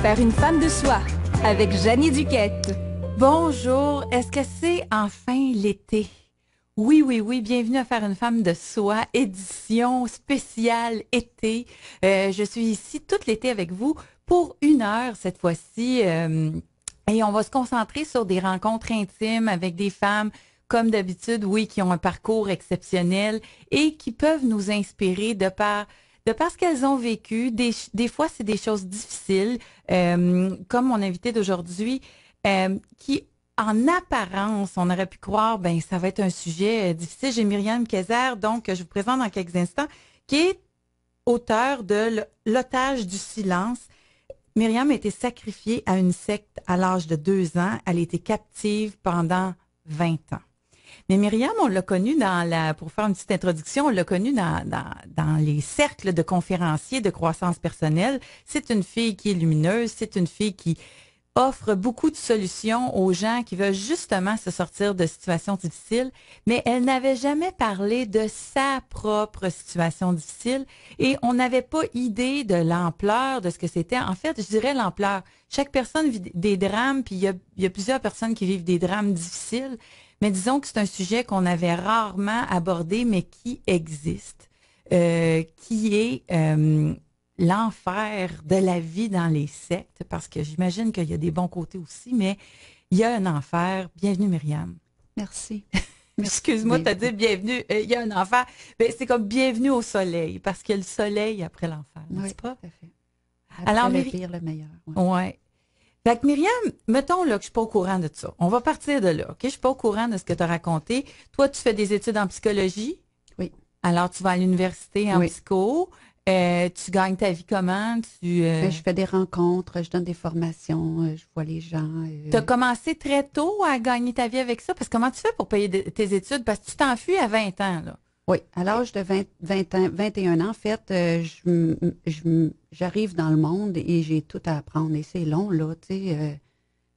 Faire une femme de soi avec Jannie Duquette. Bonjour, est-ce que c'est enfin l'été? Oui, oui, oui, bienvenue à Faire une femme de soi, édition spéciale été. Je suis ici toute l'été avec vous pour 1 heure cette fois-ci et on va se concentrer sur des rencontres intimes avec des femmes comme d'habitude, oui, qui ont un parcours exceptionnel et qui peuvent nous inspirer de par ce qu'elles ont vécu. Des fois, c'est des choses difficiles, comme mon invité d'aujourd'hui, qui, en apparence, on aurait pu croire, ben ça va être un sujet difficile. J'ai Myriam Kézère, donc, je vous présente dans quelques instants, qui est auteure de L'otage du silence. Myriam a été sacrifiée à une secte à l'âge de 2 ans. Elle a été captive pendant 20 ans. Mais Myriam, on l'a connue pour faire une petite introduction, on l'a connue dans les cercles de conférenciers de croissance personnelle. C'est une fille qui est lumineuse, c'est une fille qui offre beaucoup de solutions aux gens qui veulent justement se sortir de situations difficiles, mais elle n'avait jamais parlé de sa propre situation difficile et on n'avait pas idée de l'ampleur de ce que c'était. En fait, je dirais l'ampleur. Chaque personne vit des drames, puis il y a plusieurs personnes qui vivent des drames difficiles, mais disons que c'est un sujet qu'on avait rarement abordé, mais qui existe, qui est l'enfer de la vie dans les sectes, parce que j'imagine qu'il y a des bons côtés aussi, mais il y a un enfer. Bienvenue, Myriam. Merci. Excuse-moi de te dire bienvenue. Il y a un enfer. Ben, c'est comme bienvenue au soleil, parce qu'il y a le soleil après l'enfer, n'est-ce pas? Tout à fait. Après alors, le pire, le meilleur. Ouais. Fait que Myriam, mettons là, que je suis pas au courant de ça. On va partir de là, OK? Je suis pas au courant de ce que tu as raconté. Toi, tu fais des études en psychologie. Oui. Alors, tu vas à l'université en psycho. Tu gagnes ta vie comment? Je fais des rencontres, je donne des formations, je vois les gens. Tu as commencé très tôt à gagner ta vie avec ça? Parce que comment tu fais pour payer tes études? Parce que tu t'enfuis à 20 ans, là. Oui, à l'âge de 21 ans, en fait, j'arrive dans le monde et j'ai tout à apprendre. Et c'est long, là, tu sais,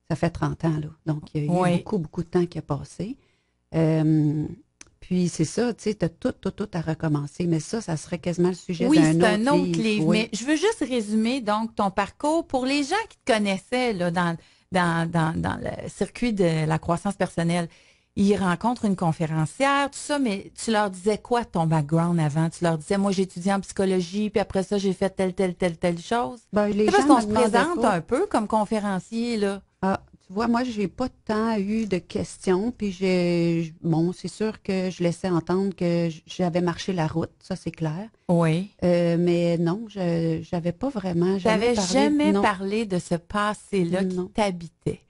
ça fait 30 ans, là. Donc, il y a eu beaucoup, beaucoup de temps qui a passé. Puis c'est ça, tu sais, tu as tout à recommencer. Mais ça serait quasiment le sujet d'un autre livre. Oui, c'est un autre livre. Oui. Mais je veux juste résumer, donc, ton parcours pour les gens qui te connaissaient là, dans le circuit de la croissance personnelle. Ils rencontrent une conférencière, tout ça, mais tu leur disais quoi ton background avant? Tu leur disais, moi, j'ai étudié en psychologie, puis après ça, j'ai fait telle chose. Ben, les c'est parce gens qu'on se présente un peu comme conférencier, là. Ah, tu vois, moi, j'ai pas tant eu de questions, puis c'est sûr que je laissais entendre que j'avais marché la route, ça, c'est clair. Oui. Mais non, j'avais pas vraiment jamais parlé de ce passé-là qui t'habitait.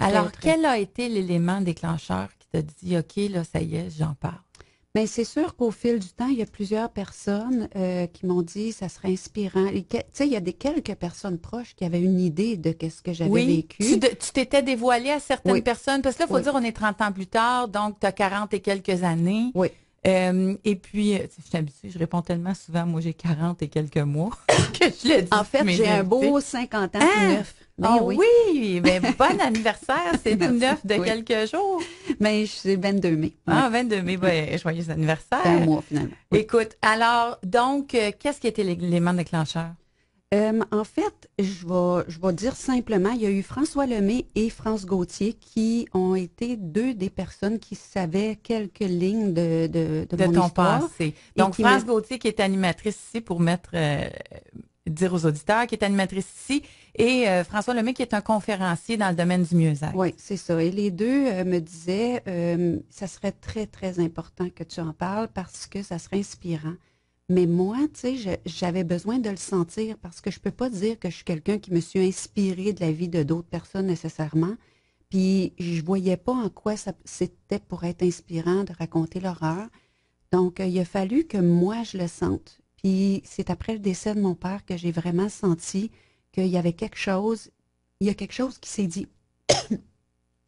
Alors, quel a été l'élément déclencheur qui t'a dit, OK, là, ça y est, j'en parle? Bien, c'est sûr qu'au fil du temps, il y a plusieurs personnes qui m'ont dit ça serait inspirant. Tu sais, il y a quelques personnes proches qui avaient une idée de ce que j'avais vécu. Tu t'étais dévoilée à certaines personnes, parce que là, il faut dire, on est 30 ans plus tard, donc tu as 40 et quelques années. Oui. Et puis, je suis habituée, je réponds tellement souvent, moi j'ai 40 et quelques mois que je le dis. En fait, j'ai un beau 50 ans tout neuf. Ben oui, ben, bon anniversaire, c'est tout neuf de quelques jours. Mais c'est 22 mai. Ah, 22 mai, ben, joyeux anniversaire. C'est un mois finalement. Oui. Écoute, alors, donc, qu'est-ce qui était l'élément déclencheur? En fait, je vais dire simplement, il y a eu François Lemay et France Gauthier qui ont été deux des personnes qui savaient quelques lignes de mon ton histoire. Passé. Donc, France Gauthier qui est animatrice ici pour dire aux auditeurs, qui est animatrice ici, et François Lemay qui est un conférencier dans le domaine du mieux-être. Oui, c'est ça. Et les deux me disaient, ça serait très, très important que tu en parles parce que ça serait inspirant. Mais moi, tu sais, j'avais besoin de le sentir parce que je peux pas dire que je suis quelqu'un qui me suis inspiré de la vie de d'autres personnes nécessairement. Puis je voyais pas en quoi c'était pour être inspirant de raconter l'horreur. Donc, il a fallu que moi, je le sente. Puis c'est après le décès de mon père que j'ai vraiment senti qu'il y avait quelque chose, il y a quelque chose qui s'est dit.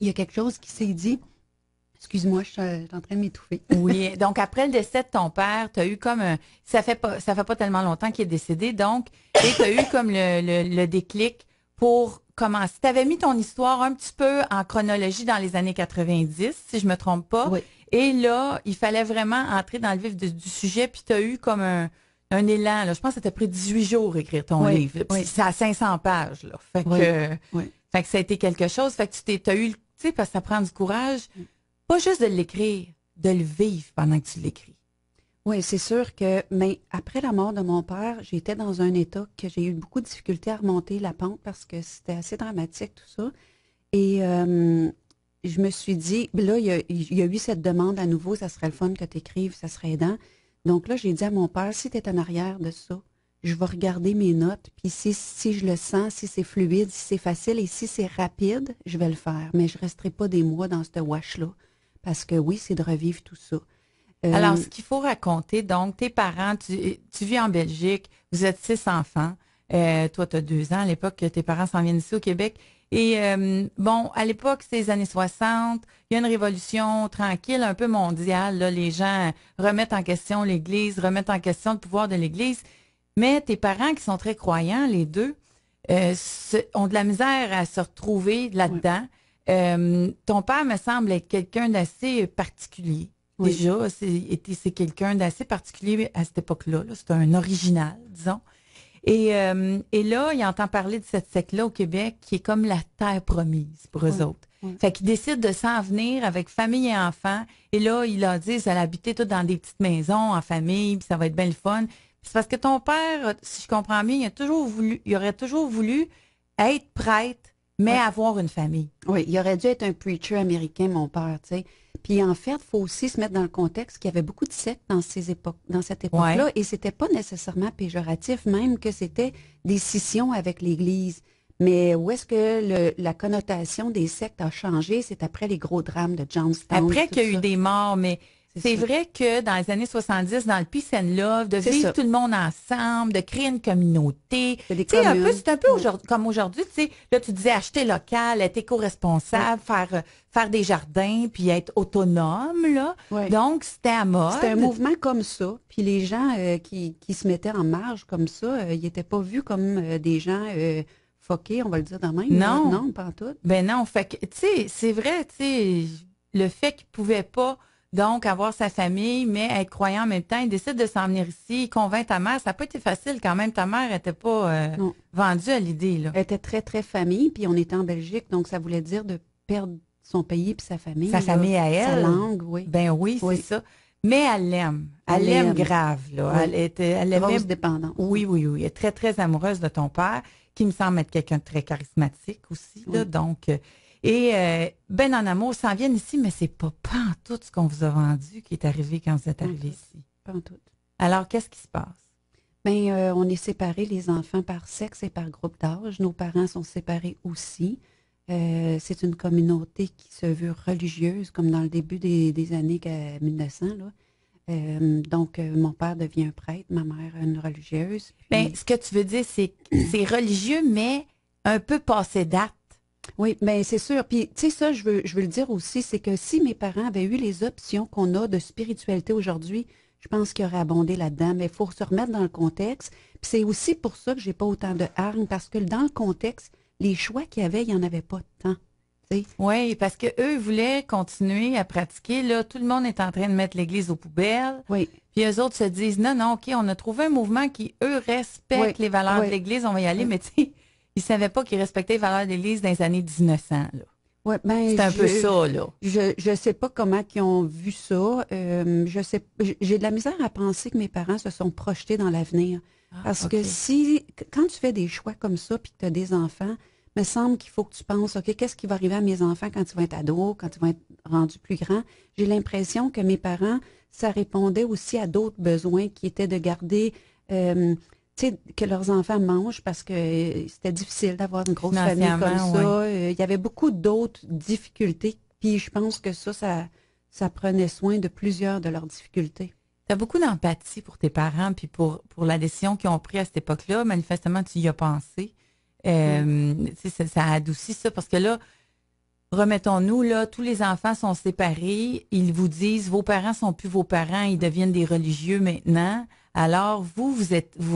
Il y a quelque chose qui s'est dit. Excuse-moi, je suis en train de m'étouffer. Oui, donc après le décès de ton père, tu as eu comme ça fait pas tellement longtemps qu'il est décédé, donc, et tu as eu comme le déclic pour commencer. Tu avais mis ton histoire un petit peu en chronologie dans les années 90, si je me trompe pas. Oui. Et là, il fallait vraiment entrer dans le vif du sujet, puis tu as eu comme un élan. Là. Je pense que ça t'a pris 18 jours écrire ton livre. Puis c'est à 500 pages. Là. Fait que ça a été quelque chose. Fait que t'as eu, tu sais, parce que ça prend du courage, pas juste de l'écrire, de le vivre pendant que tu l'écris. Oui, c'est sûr que, mais après la mort de mon père, j'étais dans un état que j'ai eu beaucoup de difficultés à remonter la pente parce que c'était assez dramatique tout ça. Et je me suis dit, là, il y a eu cette demande à nouveau, ça serait le fun que tu écrives, ça serait aidant. Donc là, j'ai dit à mon père, si tu es en arrière de ça, je vais regarder mes notes, puis si je le sens, si c'est fluide, si c'est facile et si c'est rapide, je vais le faire. Mais je ne resterai pas des mois dans ce wash-là, parce que oui, c'est de revivre tout ça. Alors, ce qu'il faut raconter, donc, tes parents, tu vis en Belgique, vous êtes 6 enfants, toi, tu as 2 ans à l'époque que tes parents s'en viennent ici au Québec. Et bon, à l'époque, c'est les années 60, il y a une révolution tranquille, un peu mondiale. Là, les gens remettent en question l'Église, remettent en question le pouvoir de l'Église. Mais tes parents, qui sont très croyants, les deux, ont de la misère à se retrouver là-dedans. Ton père me semble être quelqu'un d'assez particulier. Oui. Déjà, c'est quelqu'un d'assez particulier à cette époque-là. Là. C'est un original, disons. Et là, il entend parler de cette secte-là au Québec qui est comme la terre promise pour eux autres. Fait qu'il décide de s'en venir avec famille et enfants. Et là, il a dit, vous allez habiter tous dans des petites maisons en famille, puis ça va être bien le fun. Puis c'est parce que ton père, si je comprends bien, il aurait toujours voulu être prêtre, mais avoir une famille. Oui, il aurait dû être un preacher américain, mon père, tu sais. Puis en fait, il faut aussi se mettre dans le contexte qu'il y avait beaucoup de sectes dans cette époque-là, et c'était pas nécessairement péjoratif, même que c'était des scissions avec l'Église. Mais où est-ce que la connotation des sectes a changé? C'est après les gros drames de Johnstown. Après qu'il y a eu des morts, mais c'est vrai que dans les années 70, dans le Peace and Love, de vivre tout le monde ensemble, de créer une communauté. C'est un peu comme aujourd'hui, tu sais, là, tu disais acheter local, être éco-responsable, faire des jardins, puis être autonome, là. Donc, c'était à mode. C'était un mouvement comme ça. Puis les gens qui se mettaient en marge comme ça, ils n'étaient pas vus comme des gens fuckés, on va le dire de même. Non. Non, pas en tout. Ben non, fait que, tu sais, c'est vrai, tu sais, le fait qu'ils ne pouvaient pas donc avoir sa famille, mais être croyant en même temps, il décide de s'en venir ici, il convainc ta mère. Ça n'a pas été facile quand même. Ta mère n'était pas vendue à l'idée, là. Elle était très, très famille, puis on était en Belgique, donc ça voulait dire de perdre son pays puis sa famille. Sa famille à elle. Sa langue, oui. Ben oui, c'est ça. Mais elle l'aime. Elle l'aime grave, là. Oui. Elle aimait... Grosse dépendance. Oui. Elle est très, très amoureuse de ton père, qui me semble être quelqu'un de très charismatique aussi, là. Donc... Et ben en amour s'en viennent ici, mais c'est pas tout ce qu'on vous a vendu qui est arrivé quand vous êtes arrivé ici. Pas en tout. Alors, qu'est-ce qui se passe? Bien, on est séparés, les enfants, par sexe et par groupe d'âge. Nos parents sont séparés aussi. C'est une communauté qui se veut religieuse, comme dans le début des années 1900, là. Donc, mon père devient un prêtre, ma mère une religieuse. Puis... Bien, ce que tu veux dire, c'est religieux, mais un peu passé date. Oui, bien c'est sûr. Puis, tu sais, ça, je veux le dire aussi, c'est que si mes parents avaient eu les options qu'on a de spiritualité aujourd'hui, je pense qu'ils auraient abondé là-dedans. Mais il faut se remettre dans le contexte. Puis c'est aussi pour ça que j'ai pas autant de hargne, parce que dans le contexte, les choix qu'il y avait, il n'y en avait pas tant. Oui, parce qu'eux voulaient continuer à pratiquer. Là, tout le monde est en train de mettre l'Église aux poubelles. Oui. Puis eux autres se disent, non, OK, on a trouvé un mouvement qui, eux, respecte les valeurs de l'Église, on va y aller. Mais tu sais, ils ne savaient pas qu'ils respectaient les valeurs de l'Église dans les années 1900. Ouais, ben, c'est un peu ça, là. Je sais pas comment ils ont vu ça. J'ai de la misère à penser que mes parents se sont projetés dans l'avenir. Parce que quand tu fais des choix comme ça, puis que tu as des enfants, me semble qu'il faut que tu penses, OK, qu'est-ce qui va arriver à mes enfants quand ils vont être ados, quand ils vont être rendus plus grands? J'ai l'impression que mes parents, ça répondait aussi à d'autres besoins qui étaient de garder, que leurs enfants mangent, parce que c'était difficile d'avoir une grosse famille comme ça. Il y avait beaucoup d'autres difficultés. Puis je pense que ça prenait soin de plusieurs de leurs difficultés. Tu as beaucoup d'empathie pour tes parents, puis pour la décision qu'ils ont prise à cette époque-là. Manifestement, tu y as pensé. Ça adoucit ça, parce que là, remettons-nous, là, tous les enfants sont séparés. Ils vous disent, vos parents sont plus vos parents, ils deviennent des religieux maintenant. Alors, vous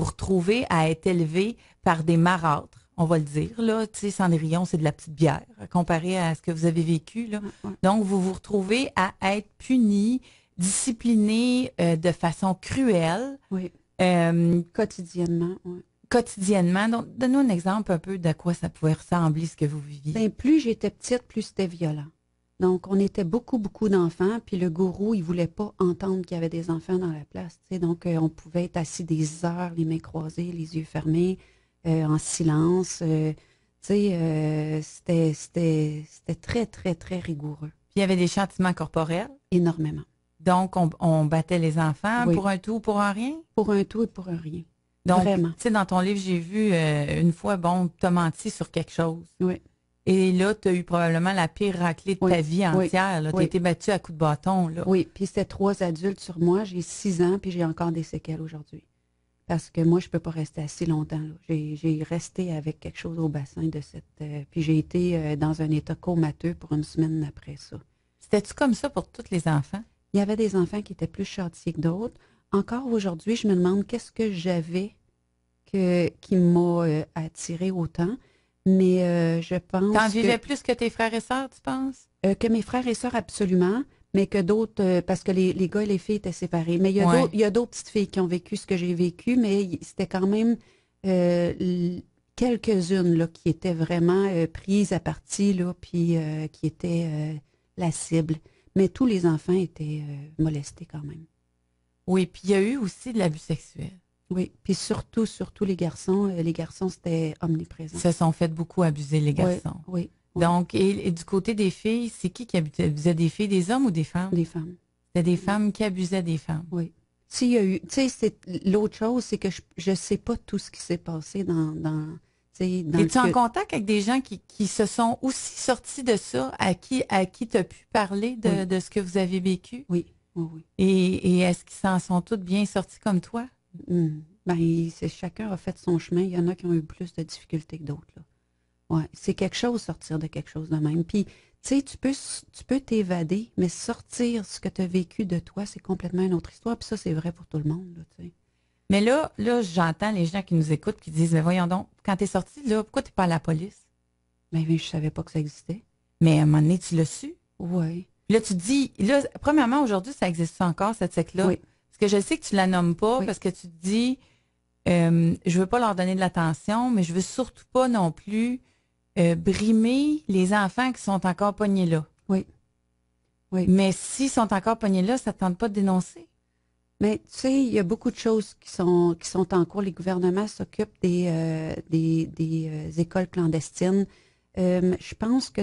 retrouvez à être élevés par des marâtres, on va le dire, là. Tu sais, Cendrillon, c'est de la petite bière, comparé à ce que vous avez vécu, là. Donc, vous vous retrouvez à être punis, disciplinés de façon cruelle. Quotidiennement, oui. Quotidiennement. Donc, donne-nous un exemple un peu de quoi ça pouvait ressembler, ce que vous viviez. Ben, plus j'étais petite, plus c'était violent. Donc, on était beaucoup, beaucoup d'enfants, puis le gourou, il voulait pas entendre qu'il y avait des enfants dans la place. Tu sais. Donc, on pouvait être assis des heures, les mains croisées, les yeux fermés, en silence. Tu sais, c'était très, très, très rigoureux. Puis il y avait des châtiments corporels. Énormément. Donc, on battait les enfants Oui. pour un tout ou pour un rien. Pour un tout et pour un rien. Donc, Vraiment. tu sais, dans ton livre, j'ai vu une fois, bon, tu as menti sur quelque chose. Oui. Et là, tu as eu probablement la pire raclée de Oui, ta vie oui, entière. Tu as oui. été battue à coups de bâton. Là. Oui, puis c'était 3 adultes sur moi. J'ai 6 ans, puis j'ai encore des séquelles aujourd'hui. Parce que moi, je peux pas rester assis longtemps. Là. J'ai resté avec quelque chose au bassin de cette... puis j'ai été dans un état comateux pour une semaine après ça. C'était-tu comme ça pour tous les enfants? Il y avait des enfants qui étaient plus châtiés que d'autres. Encore aujourd'hui, je me demande qu'est-ce que j'avais qui m'a attiré autant. Mais je pense T'en vivais plus que tes frères et sœurs, tu penses? que mes frères et sœurs, absolument, mais que d'autres, parce que les gars et les filles étaient séparés. Mais Ouais. il y a d'autres petites filles qui ont vécu ce que j'ai vécu, mais c'était quand même quelques-unes là, qui étaient vraiment prises à partie, là, puis qui étaient la cible. Mais tous les enfants étaient molestés quand même. Oui, puis il y a eu aussi de l'abus sexuel. Oui, puis surtout les garçons. Les garçons, c'était omniprésent. Ils se sont fait beaucoup abuser, les garçons. Oui, oui. Donc, et du côté des filles, c'est qui abusait des filles, des hommes ou des femmes? Des femmes. C'était des femmes qui abusaient des femmes. Oui. S'il y a eu, tu sais, l'autre chose, c'est que je ne sais pas tout ce qui s'est passé dans Es-tu en contact avec des gens qui se sont aussi sortis de ça, à qui tu as pu parler Oui. de ce que vous avez vécu? Oui, oui, oui. Et est-ce qu'ils s'en sont tous bien sortis comme toi? Ben, chacun a fait son chemin. Il y en a qui ont eu plus de difficultés que d'autres, là. Ouais, c'est quelque chose, sortir de quelque chose de même. Puis, tu sais, tu peux t'évader, mais sortir ce que tu as vécu de toi, c'est complètement une autre histoire. Puis ça, c'est vrai pour tout le monde, là, tu sais. Mais là, j'entends les gens qui nous écoutent qui disent, mais voyons donc, quand t'es sorti, là, pourquoi t'es pas à la police? Mais je savais pas que ça existait. Mais à un moment donné, tu l'as su. Oui. Là, tu te dis, là, premièrement, aujourd'hui, ça existe encore, cette secte-là? Oui. Parce que je sais que tu la nommes pas, Oui. parce que tu te dis, je veux pas leur donner de l'attention, mais je veux surtout pas non plus brimer les enfants qui sont encore pognés là. Oui. Oui. Mais s'ils sont encore pognés là, ça ne tente pas de dénoncer. Mais tu sais, il y a beaucoup de choses qui sont en cours. Les gouvernements s'occupent des écoles clandestines. Je pense que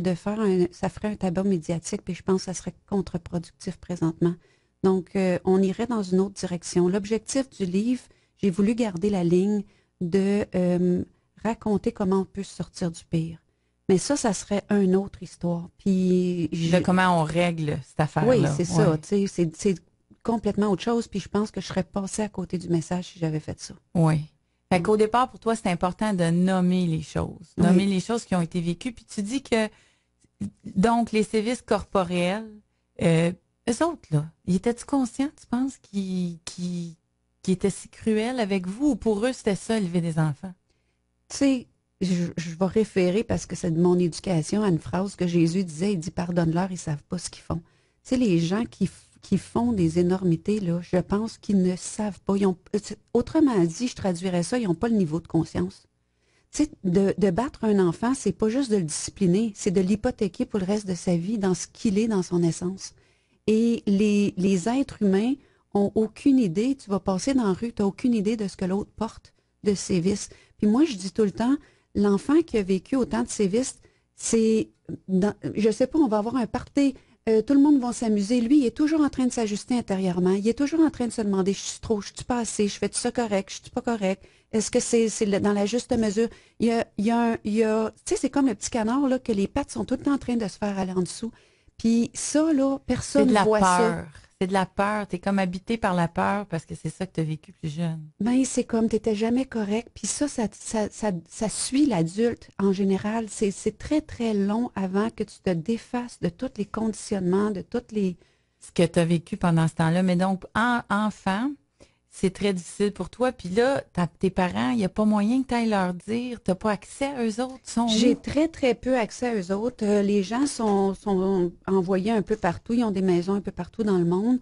ça ferait un tabac médiatique, puis je pense que ça serait contre-productif présentement. Donc, on irait dans une autre direction. L'objectif du livre, j'ai voulu garder la ligne de raconter comment on peut se sortir du pire. Mais ça serait une autre histoire. Puis de comment on règle cette affaire-là. Oui, c'est ça. Ouais. Tu sais, c'est complètement autre chose. Puis je pense que je serais passée à côté du message si j'avais fait ça. Oui. Fait qu'au départ, pour toi, c'est important de nommer les choses. Oui. Nommer les choses qui ont été vécues. Puis tu dis que, donc, les sévices corporels, eux autres, là, ils étaient-tu conscients, tu penses, qui étaient si cruels avec vous, ou pour eux, c'était ça, élever des enfants? Tu sais, je vais référer, parce que c'est de mon éducation, à une phrase que Jésus disait, il dit « Pardonne-leur, ils ne savent pas ce qu'ils font ». Tu sais, les gens qui font des énormités, là, je pense qu'ils ne savent pas. Autrement dit, je traduirais ça, ils n'ont pas le niveau de conscience. Tu sais, de battre un enfant, c'est pas juste de le discipliner, c'est de l'hypothéquer pour le reste de sa vie dans ce qu'il est dans son essence. Et les êtres humains ont aucune idée, tu vas passer dans la rue, tu n'as aucune idée de ce que l'autre porte, de ses vices. Puis moi, je dis tout le temps, l'enfant qui a vécu autant de sévices, je sais pas, on va avoir un party, tout le monde va s'amuser. Lui, il est toujours en train de s'ajuster intérieurement. Il est toujours en train de se demander, je suis pas assez, je fais-tu ça correct, je suis pas correct? Est-ce que c'est dans la juste mesure? Tu sais, c'est comme le petit canard, là, que les pattes sont tout le temps en train de se faire aller en dessous. Puis ça, là, personne ne voit ça. C'est de la peur. Tu es comme habité par la peur parce que c'est ça que tu as vécu plus jeune. Ben, c'est comme tu n'étais jamais correct. Puis ça suit l'adulte en général. C'est très, très long avant que tu te défasses de tous les conditionnements, de toutes les... Ce que tu as vécu pendant ce temps-là. Mais donc, enfant, c'est très difficile pour toi. Puis là, tes parents, il n'y a pas moyen que tu ailles leur dire. Tu n'as pas accès à eux autres. J'ai très, très peu accès à eux autres. Les gens sont envoyés un peu partout. Ils ont des maisons un peu partout dans le monde.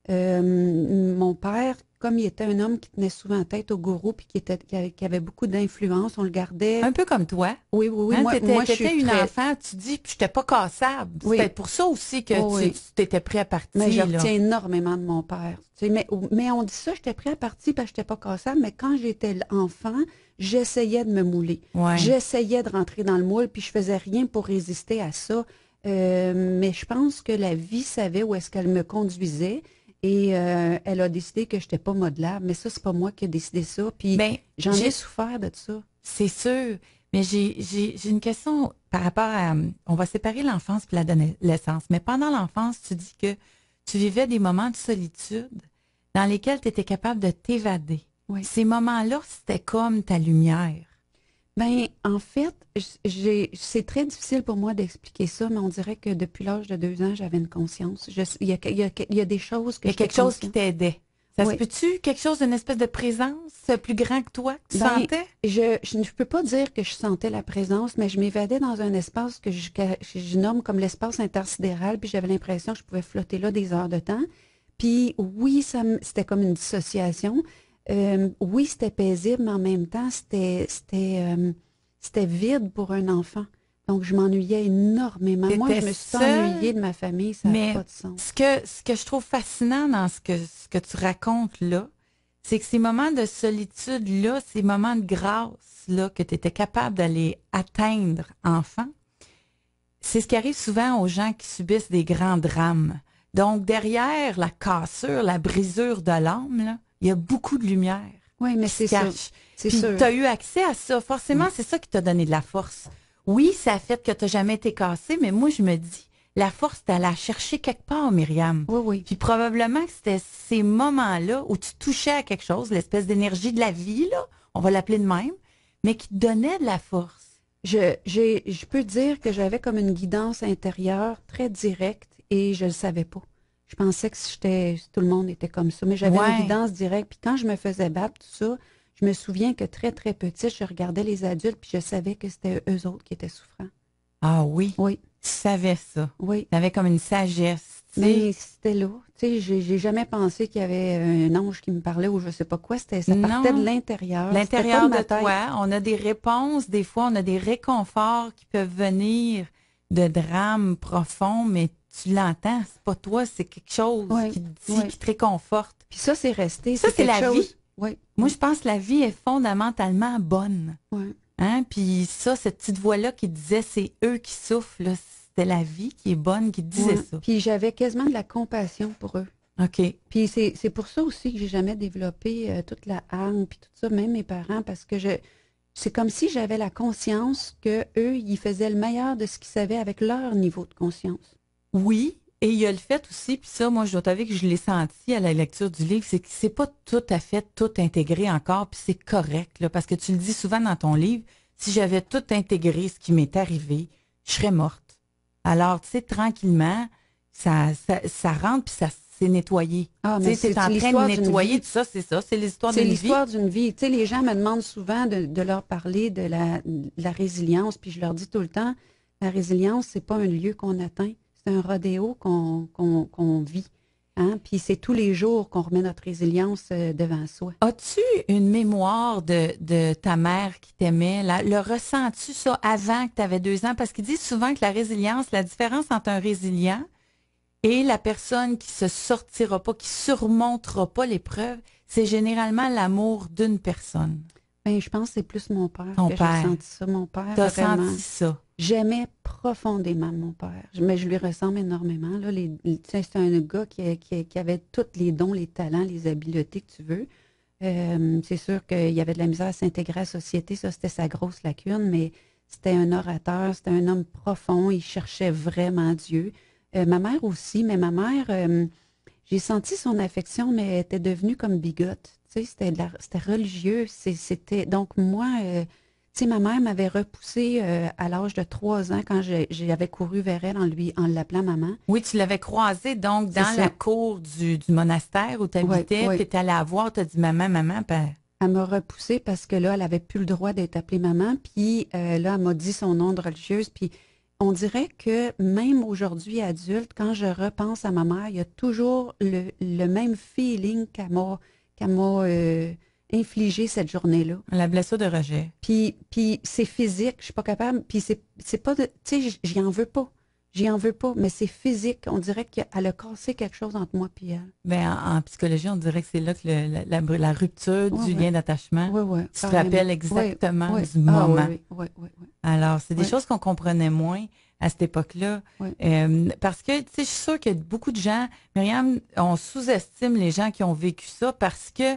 Mon père, comme il était un homme qui tenait souvent tête au gourou puis qui avait beaucoup d'influence, on le gardait. Un peu comme toi. Oui, oui, oui. Hein, Moi, je suis t'étais une très. enfant, tu dis, puis j'étais pas cassable. Oui. C'était pour ça aussi que Oh, oui. tu t'étais pris à partie, Mais je là. retiens énormément de mon père. Tu sais, mais on dit ça, j'étais pris à partie parce que j'étais pas cassable, mais quand j'étais enfant, j'essayais de me mouler. Ouais. J'essayais de rentrer dans le moule, puis je faisais rien pour résister à ça. Mais je pense que la vie savait où est-ce qu'elle me conduisait et elle a décidé que je n'étais pas modelable. Mais ça, c'est pas moi qui ai décidé ça. Puis Ben, j'en ai souffert de ça. c'est sûr. Mais j'ai une question par rapport à... On va séparer l'enfance et l'adolescence. Mais pendant l'enfance, tu dis que tu vivais des moments de solitude dans lesquels tu étais capable de t'évader. Oui. Ces moments-là, c'était comme ta lumière. Ben, en fait, c'est très difficile pour moi d'expliquer ça, mais on dirait que depuis l'âge de 2 ans, j'avais une conscience. Il y a des choses que Il y a quelque chose qui t'aidait. Ça Oui. se peut-tu? Quelque chose d'une espèce de présence plus grand que toi que tu Ben, sentais? je ne peux pas dire que je sentais la présence, mais je m'évadais dans un espace que je nomme comme l'espace intersidéral, puis j'avais l'impression que je pouvais flotter là des heures de temps. Puis oui, c'était comme une dissociation. Oui, c'était paisible, mais en même temps, c'était vide pour un enfant. Donc, je m'ennuyais énormément. Moi, je T'étais me suis seule, ennuyée de ma famille, ça mais n'a pas de sens. ce que je trouve fascinant dans ce que tu racontes là, c'est que ces moments de solitude-là, ces moments de grâce-là, que tu étais capable d'aller atteindre enfant, c'est ce qui arrive souvent aux gens qui subissent des grands drames. Donc, derrière la cassure, la brisure de l'âme, là, il y a beaucoup de lumière Oui, mais qui c'est se ça. cache. C'est Puis, sûr. tu as eu accès à ça. Forcément, Oui. c'est ça qui t'a donné de la force. Oui, ça a fait que tu n'as jamais été cassé, mais moi, je me dis, la force, tu allais la chercher quelque part, Myriam. Oui, oui. Puis probablement que c'était ces moments-là où tu touchais à quelque chose, l'espèce d'énergie de la vie, là, on va l'appeler de même, mais qui te donnait de la force. Je peux dire que j'avais comme une guidance intérieure très directe et je ne le savais pas. Je pensais que tout le monde était comme ça, mais j'avais Ouais. une guidance directe. Puis quand je me faisais battre, tout ça, je me souviens que très, très petite, je regardais les adultes puis je savais que c'était eux autres qui étaient souffrants. Ah oui, Oui, tu savais ça. oui. Tu avais comme une sagesse, tu sais. Mais c'était là. Tu sais, j'ai jamais pensé qu'il y avait un ange qui me parlait ou je sais pas quoi. Ça partait Non. de l'intérieur. L'intérieur C'était de pas ma tête. toi, on a des réponses, des fois on a des réconforts qui peuvent venir de drames profonds, mais tu l'entends, c'est pas toi, c'est quelque chose Oui, qui te dit, oui. qui te réconforte. Puis ça, c'est resté. Ça, c'est quelque la chose. vie. Oui, Moi, je pense que la vie est fondamentalement bonne. oui. Hein? Puis ça, cette petite voix-là qui disait c'est eux qui souffrent, là, c'était la vie qui est bonne qui te disait Ouais. ça. Puis j'avais quasiment de la compassion pour eux. OK. Puis c'est pour ça aussi que j'ai jamais développé toute la hargne puis tout ça, même mes parents, parce que c'est comme si j'avais la conscience que eux, ils faisaient le meilleur de ce qu'ils savaient avec leur niveau de conscience. Oui, et il y a le fait aussi, puis ça, moi, je dois t'avouer que je l'ai senti à la lecture du livre, c'est que c'est pas tout à fait tout intégré encore, puis c'est correct, là, parce que tu le dis souvent dans ton livre, si j'avais tout intégré ce qui m'est arrivé, je serais morte. Alors, tu sais, tranquillement, ça rentre, puis ça s'est nettoyé. Ah, Tu mais sais, t'es c'est en train l'histoire de d'une nettoyer vie. tout ça, c'est ça, c'est l'histoire C'est d'une vie. l'histoire d'une vie. Tu sais, les gens me demandent souvent de leur parler de la résilience, puis je leur dis tout le temps, la résilience, c'est pas un lieu qu'on atteint, c'est un rodéo qu'on vit. Hein? Puis c'est tous les jours qu'on remet notre résilience devant soi. As-tu une mémoire de ta mère qui t'aimait? Le ressens-tu ça avant que tu avais 2 ans? Parce qu'ils disent souvent que la résilience, la différence entre un résilient et la personne qui se sortira pas, qui surmontera pas l'épreuve, c'est généralement l'amour d'une personne. Ben, je pense que c'est plus mon père Ton que père. j'ai senti ça. Mon père, Tu as vraiment. senti ça. J'aimais profondément mon père, mais je lui ressemble énormément. Là, tu sais, c'est un gars qui avait tous les dons, les talents, les habiletés que tu veux. C'est sûr qu'il y avait de la misère à s'intégrer à la société, ça c'était sa grosse lacune, mais c'était un orateur, c'était un homme profond, il cherchait vraiment Dieu. Ma mère aussi, mais ma mère, j'ai senti son affection, mais elle était devenue comme bigote. Tu sais, c'était religieux. C'était donc moi, tu sais, ma mère m'avait repoussée à l'âge de 3 ans quand j'avais couru vers elle en l'appelant maman. Oui, tu l'avais croisée donc C'est dans ça. la cour du monastère où tu habitais, oui. puis tu allée la voir, tu as dit maman, maman, ben, Elle m'a repoussée parce que là, elle avait plus le droit d'être appelée maman. Puis là, elle m'a dit son nom de religieuse. Puis on dirait que même aujourd'hui, adulte, quand je repense à ma mère, il y a toujours le même feeling qu'elle m'a infligé cette journée-là. La blessure de rejet. Puis c'est physique, je suis pas capable. Puis c'est pas de, tu sais, j'y en veux pas. J'y en veux pas, mais c'est physique. On dirait qu'elle a cassé quelque chose entre moi et elle. Ben, en psychologie, on dirait que c'est là que la rupture du lien d'attachement. Oui, oui. Tu te rappelles exactement oui. du moment. Oui, oui, oui. Alors, c'est des choses qu'on comprenait moins à cette époque-là. Oui. Parce que, tu sais, je suis sûre que beaucoup de gens, Myriam, on sous-estime les gens qui ont vécu ça parce que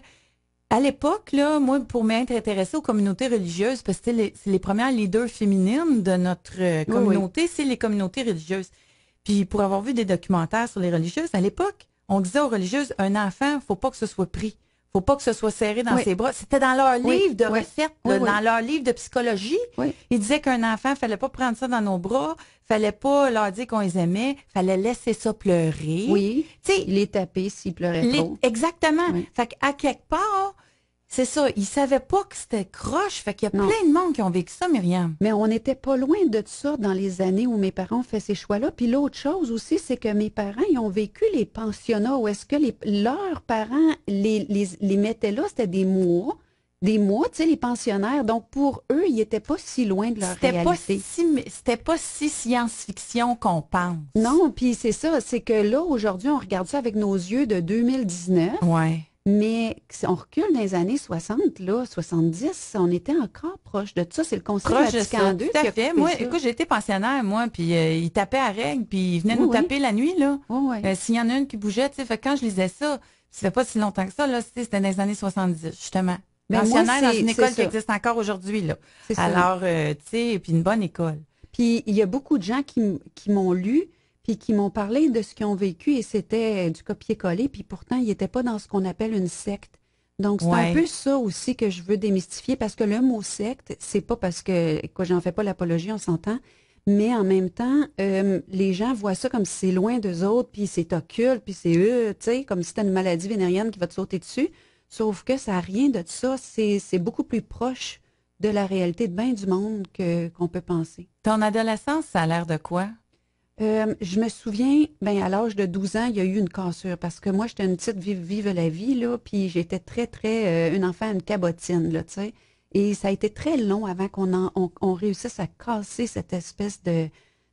à l'époque, là, moi, pour m'être intéressée aux communautés religieuses, parce que c'est les premières leaders féminines de notre communauté, c'est les communautés religieuses. Puis pour avoir vu des documentaires sur les religieuses, à l'époque, on disait aux religieuses, un enfant, faut pas que ce soit pris. Faut pas que ce soit serré dans ses bras. C'était dans leur livre de recettes, dans leur livre de psychologie. Ils disaient qu'un enfant, fallait pas prendre ça dans nos bras, fallait pas leur dire qu'on les aimait, fallait laisser ça pleurer. Oui, t'sais, les taper s'ils pleuraient trop. Exactement. Oui. Fait qu'à quelque part, c'est ça, ils savaient pas que c'était croche. Fait qu'il y a plein de monde qui ont vécu ça, Myriam. Mais on n'était pas loin de ça dans les années où mes parents ont fait ces choix-là. Puis l'autre chose aussi, c'est que mes parents, ils ont vécu les pensionnats où est-ce que leurs parents les mettaient là, c'était des mois, tu sais, les pensionnaires. Donc, pour eux, ils n'étaient pas si loin de leur réalité. C'était pas si science-fiction qu'on pense. Non, puis c'est ça, c'est que là, aujourd'hui, on regarde ça avec nos yeux de 2019. Ouais. Mais si on recule dans les années 60, là, 70, on était encore proche de tout ça. C'est le Conseil Vatican II qui a fait. Moi, écoute, j'ai été pensionnaire, moi, puis il tapait à règle, puis il venait nous taper la nuit, là. S'il y en a une qui bougeait, tu sais, fait que quand je lisais ça fait pas si longtemps que ça, là, c'était dans les années 70, justement. Pensionnaire dans une école qui existe encore aujourd'hui, là. Alors, tu sais, puis une bonne école. Puis il y a beaucoup de gens qui m'ont lu, puis qui m'ont parlé de ce qu'ils ont vécu et c'était du copier-coller, puis pourtant, ils n'étaient pas dans ce qu'on appelle une secte. Donc, c'est un peu ça aussi que je veux démystifier parce que le mot secte, c'est pas parce que, quoi, j'en fais pas l'apologie, on s'entend, mais en même temps, les gens voient ça comme si c'est loin d'eux autres, puis c'est occulte, puis c'est tu sais, comme si c'était une maladie vénérienne qui va te sauter dessus. Sauf que ça n'a rien de ça. C'est beaucoup plus proche de la réalité de bien du monde qu'on peut penser. Ton adolescence, ça a l'air de quoi? Je me souviens, à l'âge de 12 ans, il y a eu une cassure parce que moi, j'étais une petite vive la vie, là, puis j'étais très, très, une enfant, une cabotine, là, tu sais. Et ça a été très long avant qu'on réussisse à casser cette espèce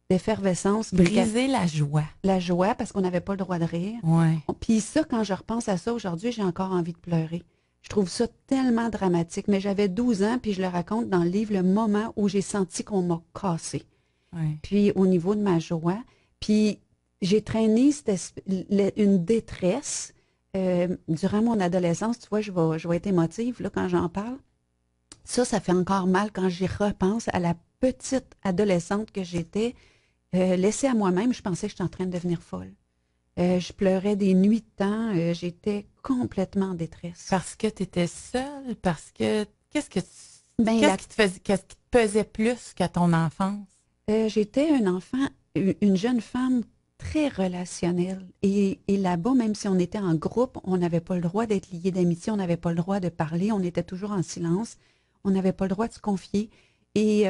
d'effervescence. Briser la joie. La joie, parce qu'on n'avait pas le droit de rire. Ouais. Puis ça, quand je repense à ça aujourd'hui, j'ai encore envie de pleurer. Je trouve ça tellement dramatique. Mais j'avais 12 ans, puis je le raconte dans le livre, le moment où j'ai senti qu'on m'a cassé. Ouais. Puis au niveau de ma joie, puis j'ai traîné une détresse durant mon adolescence. Tu vois, je vais être émotive là, quand j'en parle. Ça fait encore mal quand j'y repense à la petite adolescente que j'étais. Laissée à moi-même, je pensais que j'étais en train de devenir folle. Je pleurais des nuits de temps. J'étais complètement en détresse. Parce que tu étais seule? Parce que qu'est-ce qui te pesait plus qu'à ton enfance? J'étais un enfant, une jeune femme très relationnelle. Et là-bas, même si on était en groupe, on n'avait pas le droit d'être liés d'amitié, on n'avait pas le droit de parler, on était toujours en silence, on n'avait pas le droit de se confier. Et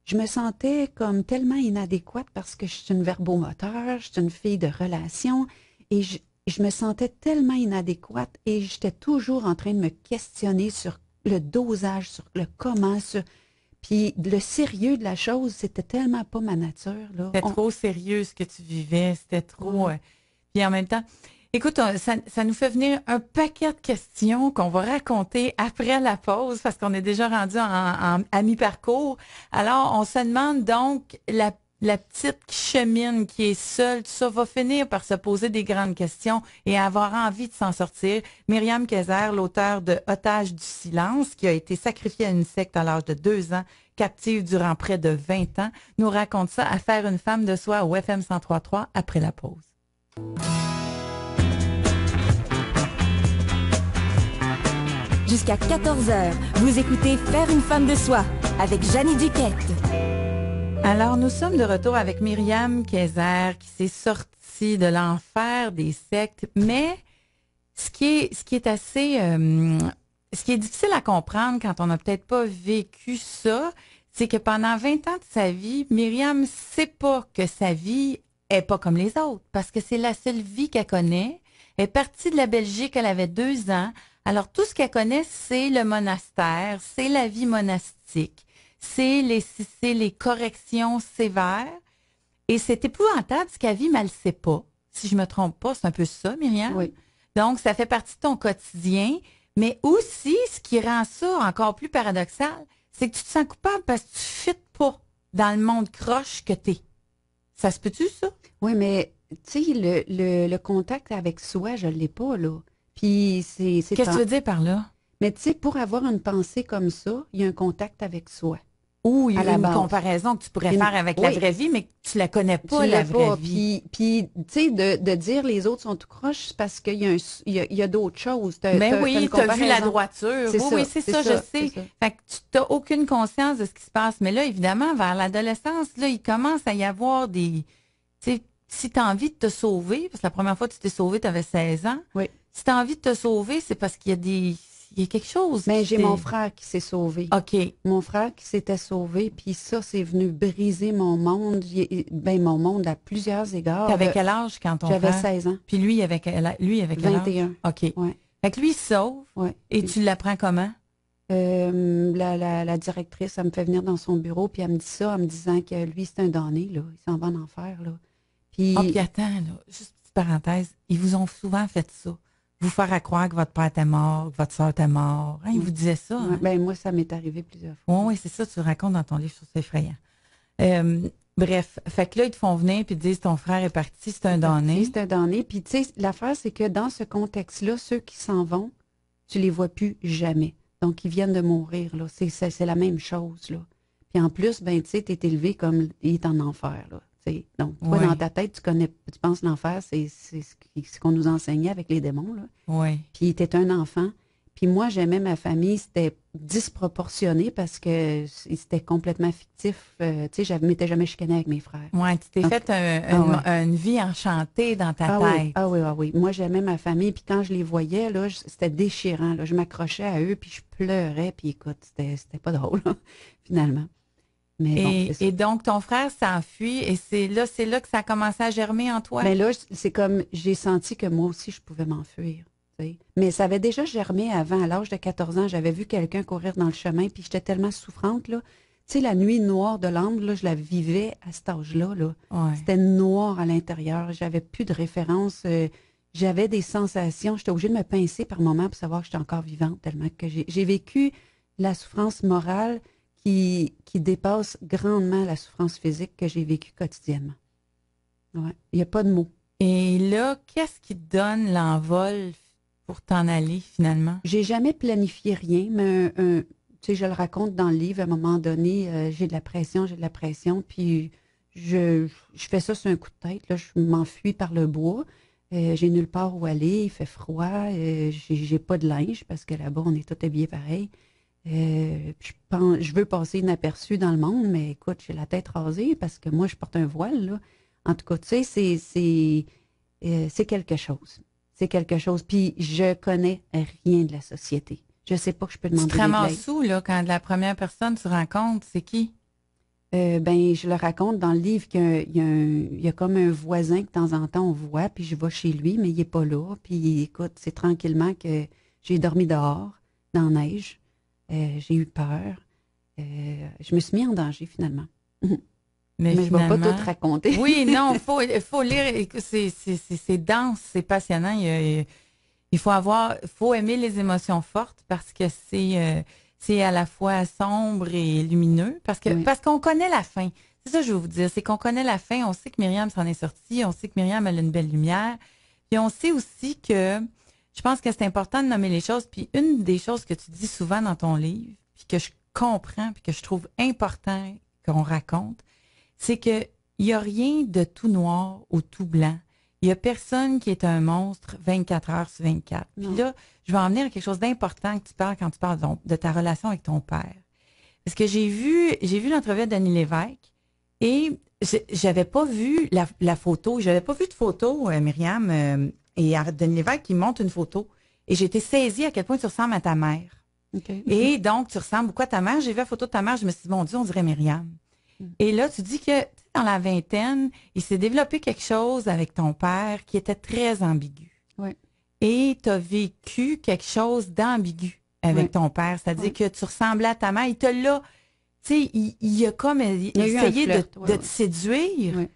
je me sentais comme tellement inadéquate parce que je suis une verbomoteur, je suis une fille de relation, et je me sentais tellement inadéquate et j'étais toujours en train de me questionner sur le dosage, sur le comment, puis le sérieux de la chose, c'était tellement pas ma nature. C'était trop sérieux ce que tu vivais, c'était trop... Puis en même temps, écoute, ça nous fait venir un paquet de questions qu'on va raconter après la pause parce qu'on est déjà rendu à mi-parcours. Alors, on se demande donc, la petite qui chemine, qui est seule, tout ça va finir par se poser des grandes questions et avoir envie de s'en sortir. Myriam Kézère, l'auteure de Otage du silence, qui a été sacrifiée à une secte à l'âge de 2 ans, captive durant près de 20 ans, nous raconte ça à Faire une femme de soi au FM 103.3 après la pause. Jusqu'à 14h, vous écoutez Faire une femme de soi avec Jeannie Duquette. Alors, nous sommes de retour avec Myriam Kézère qui s'est sortie de l'enfer des sectes, mais ce qui est assez, ce qui est difficile à comprendre quand on n'a peut-être pas vécu ça, c'est que pendant 20 ans de sa vie, Myriam sait pas que sa vie est pas comme les autres, parce que c'est la seule vie qu'elle connaît. Elle est partie de la Belgique, elle avait 2 ans. Alors, tout ce qu'elle connaît, c'est le monastère, c'est la vie monastique, c'est les corrections sévères. Et c'est épouvantable ce qu'elle vit, mais elle ne sait pas. Si je me trompe pas, c'est un peu ça, Myriam. Oui. Donc, ça fait partie de ton quotidien. Mais aussi, ce qui rend ça encore plus paradoxal, c'est que tu te sens coupable parce que tu ne fites pas dans le monde croche que t'es. Ça se peut-tu, ça? Oui, mais tu sais, le contact avec soi, je ne l'ai pas, là. Puis c'est Qu'est-ce que tu veux dire par là? Mais tu sais, pour avoir une pensée comme ça, il y a un contact avec soi. Ou il y À a la une base. comparaison que tu pourrais Une- faire avec la oui. vraie vie, mais que tu la connais pas, Tu la l'as vraie pas. vie. Puis tu sais, de dire les autres sont tout croches, c'est parce qu'il y a, il y a d'autres choses. Mais oui, une tu as vu la comparaison. droiture. C'est Oui, ça, oui, c'est ça, je c'est sais. ça. Fait que tu n'as aucune conscience de ce qui se passe. Mais là, évidemment, vers l'adolescence, là, il commence à y avoir des... Tu sais, si tu as envie de te sauver, parce que la première fois que tu t'es sauvé, tu avais 16 ans. Oui. Si tu as envie de te sauver, c'est parce qu'il y a il y a quelque chose. Mais qui j'ai t'est- mon frère qui s'est sauvé. OK. Mon frère qui s'était sauvé, puis ça, c'est venu briser mon monde. Ben, mon monde à plusieurs égards. T'avais quel âge quand ton J'avais frère? 16 ans. Puis lui, il avait quel âge? 21. OK. Ouais, Fait que lui, il se sauve. ouais. Et tu l'apprends comment? La directrice, elle me fait venir dans son bureau, puis elle me dit ça en me disant que lui, c'est un damné, là. Il s'en va en enfer, là. Puis, Ah, puis attends, là, juste une petite parenthèse. Ils vous ont souvent fait ça. Vous faire croire que votre père était mort, que votre soeur était mort. Hein, ils vous disaient ça. ouais, Hein? ben, moi, ça m'est arrivé plusieurs fois. Oui, oui, c'est ça, tu le racontes dans ton livre, c'est effrayant. Bref, fait que là, ils te font venir puis ils te disent ton frère est parti, c'est un damné. C'est un damné. Puis, tu sais, l'affaire, c'est que dans ce contexte-là, ceux qui s'en vont, tu les vois plus jamais. Donc, ils viennent de mourir, là. C'est la même chose, là. Puis en plus, ben, tu sais, t'es élevé comme il est en enfer, là. Tu sais. Donc, toi, Ouais. dans ta tête, tu penses l'enfer, c'est ce qu'on nous enseignait avec les démons, là. Oui. Puis t'es un enfant. Puis moi, j'aimais ma famille, c'était disproportionné parce que c'était complètement fictif. Tu sais, je m'étais jamais chicanée avec mes frères. Ouais, tu t'es Donc, fait une vie enchantée dans ta Ah tête. oui, ah oui, ah oui. Moi, j'aimais ma famille, puis quand je les voyais, là, c'était déchirant. Là. Je m'accrochais à eux, puis je pleurais, puis écoute, c'était pas drôle, là, finalement. Mais bon, c'est ça. Et donc, ton frère s'enfuit et c'est là que ça a commencé à germer en toi? Mais là, c'est comme, j'ai senti que moi aussi, je pouvais m'enfuir. Tu sais. Mais ça avait déjà germé avant. À l'âge de 14 ans, j'avais vu quelqu'un courir dans le chemin, puis j'étais tellement souffrante, là. Tu sais, la nuit noire de l'âme, là, je la vivais à cet âge-là, là. Ouais. C'était noir à l'intérieur. J'avais plus de référence. J'avais des sensations. J'étais obligée de me pincer par moments pour savoir que j'étais encore vivante, tellement que j'ai vécu la souffrance morale qui dépasse grandement la souffrance physique que j'ai vécue quotidiennement. Ouais. Il n'y a pas de mots. Et là, qu'est-ce qui te donne l'envol pour t'en aller finalement? J'ai jamais planifié rien, mais tu sais, je le raconte dans le livre. À un moment donné, j'ai de la pression, puis je fais ça sur un coup de tête. Là, je m'enfuis par le bois. J'ai nulle part où aller. Il fait froid. J'ai pas de linge parce que là-bas, on est tous habillés pareil. Je veux passer inaperçu dans le monde, mais écoute, j'ai la tête rasée parce que moi, je porte un voile, là. En tout cas, tu sais, c'est quelque chose. C'est quelque chose. Puis, je connais rien de la société. Je sais pas que je peux Tu demander te de ramasses l'aide. où, là, quand la première personne que tu rencontres, c'est qui? Ben, je le raconte dans le livre qu'il y a comme un voisin que de temps en temps on voit, puis je vais chez lui, mais il n'est pas là. Puis écoute, c'est tranquillement que j'ai dormi dehors, dans la neige. J'ai eu peur. Je me suis mis en danger finalement. Mais je ne vais pas tout raconter. Oui, non, faut lire. C'est dense, c'est passionnant. Il faut aimer les émotions fortes parce que c'est à la fois sombre et lumineux. Parce qu'on connaît la fin. C'est ça que je veux vous dire. C'est qu'on connaît la fin. On sait que Myriam s'en est sortie. On sait que Myriam a une belle lumière. Puis on sait aussi que je pense que c'est important de nommer les choses. Puis une des choses que tu dis souvent dans ton livre, puis que je comprends, puis que je trouve important qu'on raconte, c'est qu'il n'y a rien de tout noir ou tout blanc. Il n'y a personne qui est un monstre 24 heures sur 24. Non. Puis là, je vais en venir à quelque chose d'important que tu parles quand tu parles de ta relation avec ton père. Parce que j'ai vu l'entrevue de Denis Lévesque et j'avais pas vu la photo. J'avais pas vu de photo, Myriam, et Denis Lévesque qui montre une photo. Et j'ai été saisie à quel point tu ressembles à ta mère. Okay. Et donc, tu ressembles beaucoup à ta mère. J'ai vu la photo de ta mère, je me suis dit, mon Dieu, on dirait Myriam. Et là, tu dis que dans la vingtaine, il s'est développé quelque chose avec ton père qui était très ambigu. Oui. Et tu as vécu quelque chose d'ambigu avec ton père. C'est-à-dire que tu ressemblais à ta mère. Il te l'a, tu sais, il a comme essayé de te séduire. Oui.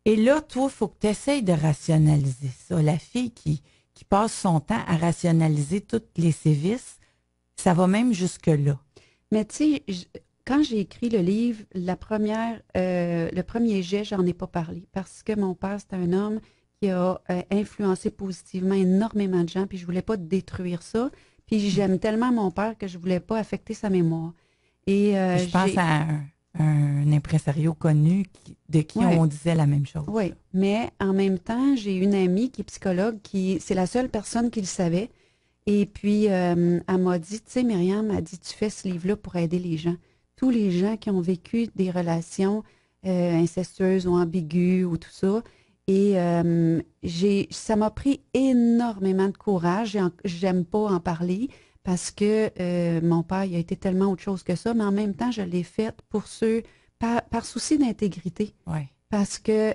Et là, toi, il faut que tu essayes de rationaliser ça. La fille qui passe son temps à rationaliser tous les sévices, ça va même jusque-là. Mais tu sais, quand j'ai écrit le livre, le premier jet, j'en ai pas parlé parce que mon père, c'est un homme qui a influencé positivement énormément de gens, puis je voulais pas détruire ça. Puis j'aime tellement mon père que je voulais pas affecter sa mémoire. Et je pense à un impresario connu de qui on disait la même chose. Oui, mais en même temps, j'ai une amie qui est psychologue, c'est la seule personne qui le savait. Et puis, elle m'a dit, tu sais, Myriam m'a dit, tu fais ce livre-là pour aider les gens. Tous les gens qui ont vécu des relations incestueuses ou ambiguës ou tout ça. Et ça m'a pris énormément de courage. J'aime pas en parler parce que mon père, il a été tellement autre chose que ça. Mais en même temps, je l'ai fait pour par souci d'intégrité. Ouais. Parce que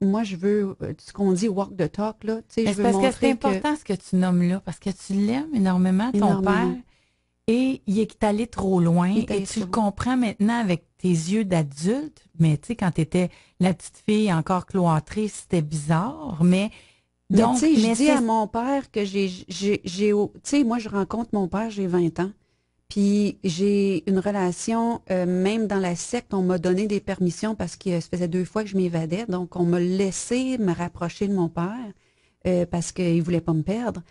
moi, je veux, ce qu'on dit walk the talk, là. Tu sais, je veux parce que montrer c'est important ce que tu nommes là, parce que tu l'aimes énormément, ton père, et il est allé trop loin, et tu le comprends maintenant avec tes yeux d'adulte, mais tu sais, quand tu étais la petite fille encore cloîtrée, c'était bizarre, mais... Donc, tu sais, je dis à mon père que tu sais, moi, je rencontre mon père, j'ai 20 ans. Puis j'ai une relation, même dans la secte, on m'a donné des permissions parce que ça faisait 2 fois que je m'évadais. Donc, on m'a laissé me rapprocher de mon père parce qu'il ne voulait pas me perdre.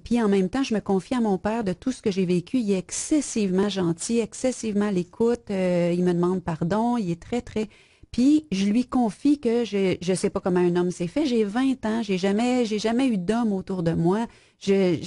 Puis en même temps, je me confie à mon père de tout ce que j'ai vécu. Il est excessivement gentil, excessivement à l'écoute. Il me demande pardon. Il est très, très... Puis je lui confie que je ne sais pas comment un homme s'est fait. J'ai 20 ans, j'ai jamais eu d'homme autour de moi. Tu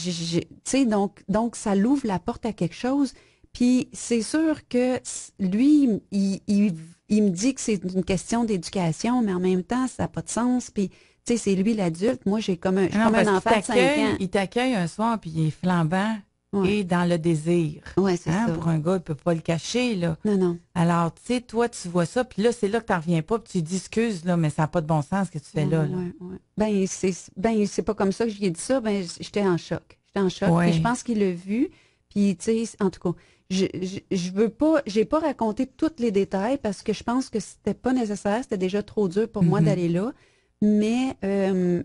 sais, donc ça l'ouvre la porte à quelque chose. Puis c'est sûr que lui, il me dit que c'est une question d'éducation, mais en même temps, ça n'a pas de sens. Puis tu sais, c'est lui l'adulte. Moi, je suis comme un enfant de 5 ans. Il t'accueille un soir, puis il est flambant. Ouais. Et dans le désir. Oui, c'est ça. Pour un gars, il ne peut pas le cacher, là. Non, non. Alors, tu sais, toi, tu vois ça, puis là, c'est là que tu n'en reviens pas, puis tu dis, excuse, là, mais ça n'a pas de bon sens ce que tu fais là. Ouais. Ben, c'est pas comme ça que j'ai dit ça, ben, j'étais en choc. Ouais. Puis je pense qu'il l'a vu, puis, tu sais, en tout cas, je veux pas, j'ai pas raconté tous les détails parce que je pense que c'était pas nécessaire, c'était déjà trop dur pour moi d'aller là. Mais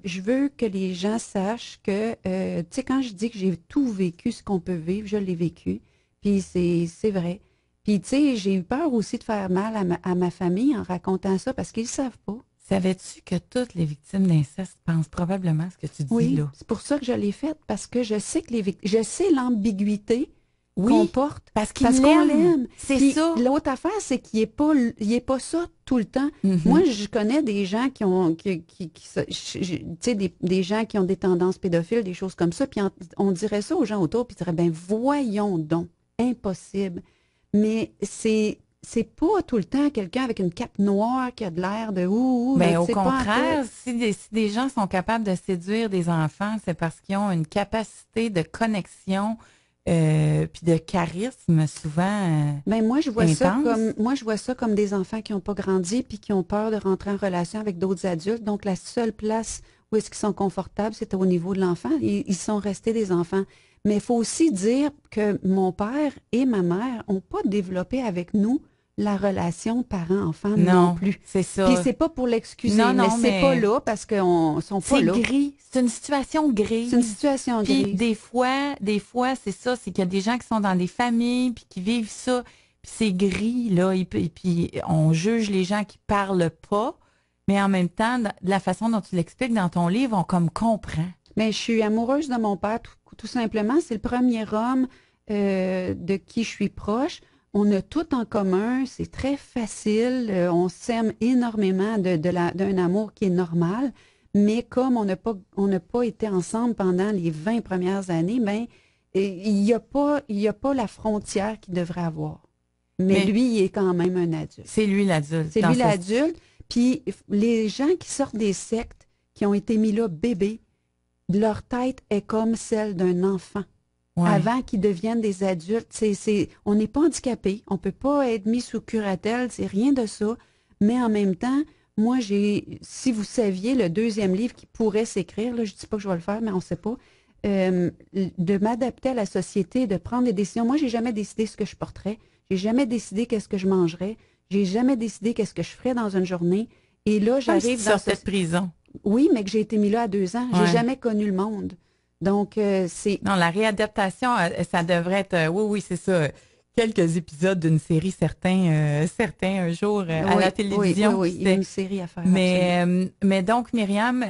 je veux que les gens sachent que, tu sais, quand je dis que j'ai tout vécu, ce qu'on peut vivre, je l'ai vécu. Puis c'est vrai. Puis, tu sais, j'ai eu peur aussi de faire mal à ma famille en racontant ça parce qu'ils ne savent pas. Savais-tu que toutes les victimes d'inceste pensent probablement ce que tu dis là? C'est pour ça que je l'ai faite parce que je sais que je sais l'ambiguïté qu'on porte parce qu'on l'aime. C'est ça. L'autre affaire, c'est qu'il est pas ça tout le temps. Moi, je connais des gens qui ont, tu sais, des gens qui ont des tendances pédophiles, des choses comme ça, puis on dirait ça aux gens autour, puis ils diraient, ben voyons donc, impossible. Mais c'est pas tout le temps quelqu'un avec une cape noire qui a de l'air de Mais au contraire, si des gens sont capables de séduire des enfants, c'est parce qu'ils ont une capacité de connexion puis de charisme souvent. Ben moi je vois intense. ça comme des enfants qui n'ont pas grandi puis qui ont peur de rentrer en relation avec d'autres adultes. Donc la seule place où est-ce qu'ils sont confortables, c'est au niveau de l'enfant. Ils sont restés des enfants. Mais il faut aussi dire que mon père et ma mère n'ont pas développé avec nous la relation parent-enfant non plus. C'est ça. Puis c'est pas pour l'excuser, mais c'est pas là parce qu'on sont pas là. C'est gris. C'est une situation grise. C'est une situation grise. Puis des fois, c'est ça, c'est qu'il y a des gens qui sont dans des familles puis qui vivent ça, puis c'est gris là, et puis on juge les gens qui parlent pas, mais en même temps, de la façon dont tu l'expliques dans ton livre, on comme comprend. Mais je suis amoureuse de mon père, tout simplement. C'est le premier homme de qui je suis proche. On a tout en commun, c'est très facile, on s'aime énormément d'un amour qui est normal, mais comme on n'a pas été ensemble pendant les 20 premières années, ben il n'y a pas la frontière qu'il devrait avoir. Mais lui, il est quand même un adulte. C'est lui l'adulte. C'est lui l'adulte. Puis les gens qui sortent des sectes, qui ont été mis là bébés, leur tête est comme celle d'un enfant. avant qu'ils deviennent des adultes. On n'est pas handicapé, on ne peut pas être mis sous curatelle, c'est rien de ça. Mais en même temps, moi, si vous saviez, le 2e livre qui pourrait s'écrire, là, je ne dis pas que je vais le faire, mais on ne sait pas, de m'adapter à la société, de prendre des décisions. Moi, j'ai jamais décidé ce que je porterais. J'ai jamais décidé qu'est-ce que je mangerais. J'ai jamais décidé qu'est-ce que je ferais dans une journée. Et là, j'arrive dans cette prison. Oui, mais que j'ai été mis là à 2 ans. J'ai jamais connu le monde. Donc, c'est... Non, la réadaptation, ça devrait être... oui, c'est ça. Quelques épisodes d'une série, certains un jour à la télévision. Oui, il y a une série à faire. Mais donc, Myriam,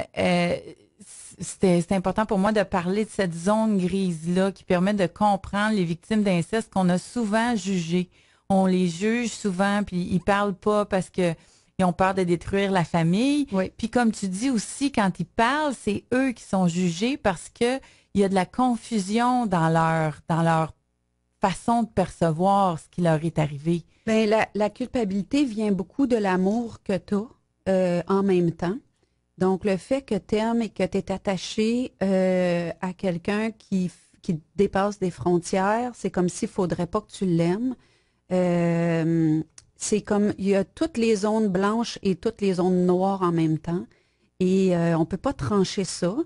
c'est important pour moi de parler de cette zone grise-là qui permet de comprendre les victimes d'inceste qu'on a souvent jugées. On les juge souvent, puis ils parlent pas parce que ils ont peur de détruire la famille. Oui. Puis comme tu dis aussi, quand ils parlent, c'est eux qui sont jugés parce que il y a de la confusion dans leur façon de percevoir ce qui leur est arrivé. Bien, la culpabilité vient beaucoup de l'amour que tu as en même temps. Donc, le fait que tu aimes et que tu es attaché à quelqu'un qui dépasse des frontières, c'est comme s'il ne faudrait pas que tu l'aimes. C'est comme, il y a toutes les zones blanches et toutes les zones noires en même temps. Et on ne peut pas trancher ça.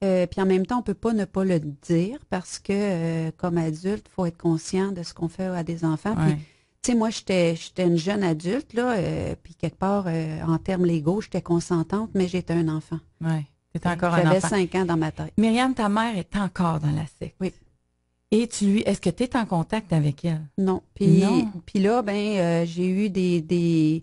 Puis en même temps, on ne peut pas ne pas le dire parce que, comme adulte, il faut être conscient de ce qu'on fait à des enfants. Puis, tu sais, moi, j'étais une jeune adulte, là, puis quelque part, en termes légaux, j'étais consentante, mais j'étais un enfant. Oui, t'étais encore un enfant. J'avais 5 ans dans ma tête. Myriam, ta mère est encore dans la secte. Oui. Et est-ce que tu es en contact avec elle? Non. Puis là, j'ai eu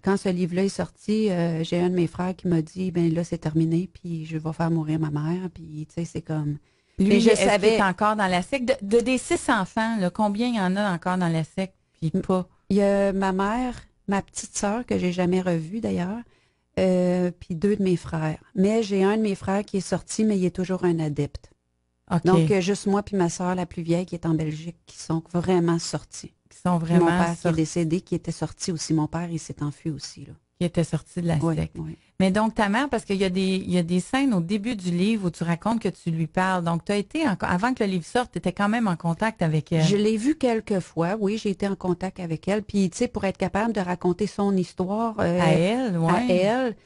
quand ce livre-là est sorti, j'ai un de mes frères qui m'a dit, ben là, c'est terminé, puis je vais faire mourir ma mère, puis tu sais, c'est comme... Lui, est-ce qu'il est encore dans la secte? Des 6 enfants, là, combien il y en a encore dans la secte, puis pas? Il y a ma mère, ma petite sœur, que j'ai jamais revue d'ailleurs, puis 2 de mes frères. Mais j'ai un de mes frères qui est sorti, mais il est toujours un adepte. Okay. Donc, juste moi puis ma sœur, la plus vieille, qui est en Belgique, qui sont vraiment sortis. Qui sont vraiment mon père qui est décédé, qui était sorti aussi. Mon père, il s'est enfui aussi, là. Qui était sorti de la secte. Oui. Mais donc, ta mère, parce qu'il y a des scènes au début du livre où tu racontes que tu lui parles. Donc, tu as été, avant que le livre sorte, tu étais quand même en contact avec elle. Je l'ai vue quelques fois, oui, j'ai été en contact avec elle. Puis, tu sais, pour être capable de raconter son histoire... à elle, oui. À elle,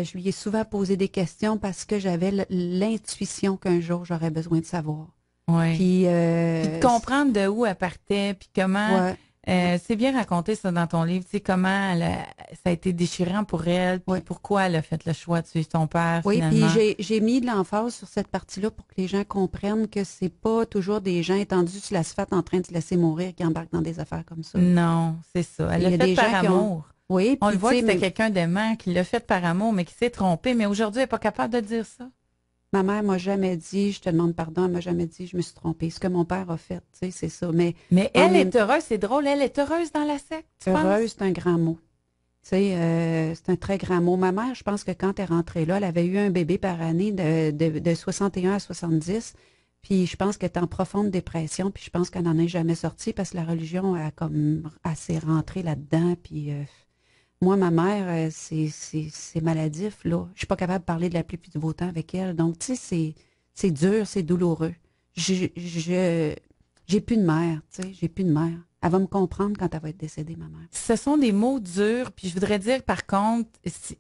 je lui ai souvent posé des questions parce que j'avais l'intuition qu'un jour, j'aurais besoin de savoir. Oui. Puis de comprendre de où elle partait, puis comment... Ouais. C'est bien raconté ça dans ton livre, tu sais, comment ça a été déchirant pour elle, puis pourquoi elle a fait le choix de suivre son père, finalement. Puis j'ai mis de l'emphase sur cette partie-là pour que les gens comprennent que c'est pas toujours des gens étendus sur l'asphalte en train de se laisser mourir qui embarquent dans des affaires comme ça. Non, c'est ça. Elle l'a fait par amour. Oui, on le voit que c'était quelqu'un d'aimant qui l'a fait par amour, mais qui s'est trompé, mais aujourd'hui, elle n'est pas capable de dire ça. Ma mère m'a jamais dit, je te demande pardon, elle m'a jamais dit, je me suis trompée. Ce que mon père a fait, tu sais, c'est ça. Mais elle est heureuse, c'est drôle, elle est heureuse dans la secte, tu penses? Heureuse, c'est un grand mot. Tu sais, c'est un très grand mot. Ma mère, je pense que quand elle est rentrée là, elle avait eu un bébé par année de 61 à 70. Puis je pense qu'elle est en profonde dépression, puis je pense qu'elle n'en est jamais sortie parce que la religion elle s'est rentrée là-dedans, puis... Moi, ma mère, c'est maladif, là. Je suis pas capable de parler de la pluie et du beau temps avec elle. Donc, tu sais, c'est dur, c'est douloureux. J'ai plus de mère, tu sais, j'ai plus de mère. Elle va me comprendre quand elle va être décédée, ma mère. Ce sont des mots durs, puis je voudrais dire, par contre,